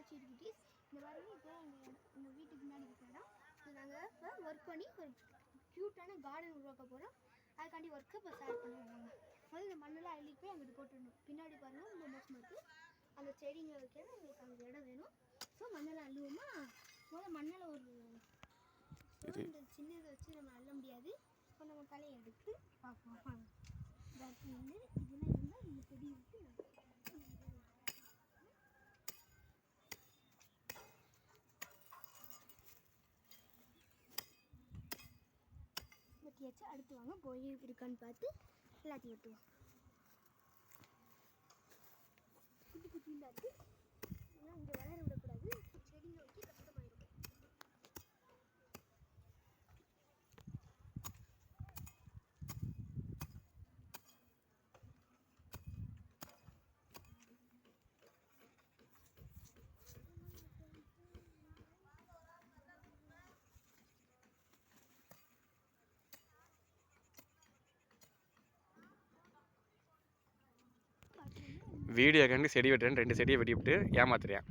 செடி குட்டீஸ். இந்த பாருங்க, இப்போ எங்கள் வீட்டுக்கு முன்னாடி இருக்கிற இடம். இது நாங்கள் இப்போ ஒர்க் பண்ணி ஒரு க்யூட்டான கார்டன் உருவாக்க போகிறோம். அதுக்காண்டி ஒர்க்கை இப்போ ஸ்டார்ட் பண்ணுவாங்க. முதல்ல இந்த மண்ணெல்லாம் அள்ளிட்டு போய் அங்கிட்டு போட்டுடணும். பின்னாடி பாருங்கள் ரொம்ப மோசமாக இருக்குது. அந்த செடிங்களை வைக்கிற எங்களுக்கு அந்த இடம் வேணும். ஸோ மண்ணெல்லாம் அள்ளுவோமா? முதல்ல மண்ணில் ஒரு இந்த சின்னதை வச்சு நம்ம அள்ள முடியாது. இப்போ நம்ம கலையை எடுத்து பார்ப்போம். இதெல்லாம் இருந்தால் இந்த செடி விட்டு வெட்டியாச்சு. அடுத்து வாங்க போய் இருக்கான்னு பார்த்து எல்லாத்தையும் வெட்டுவோம். குட்டி குட்டியில் இருக்குது. ஏன்னா இங்கே வளர விடக்கூடாது. செடியில் வச்சு கஷ்டமாயிடும். வீடியோக்காண்டி செடி வெட்டுறேன்னு 2 செடியை வெட்டி விட்டு ஏமாத்துறியா?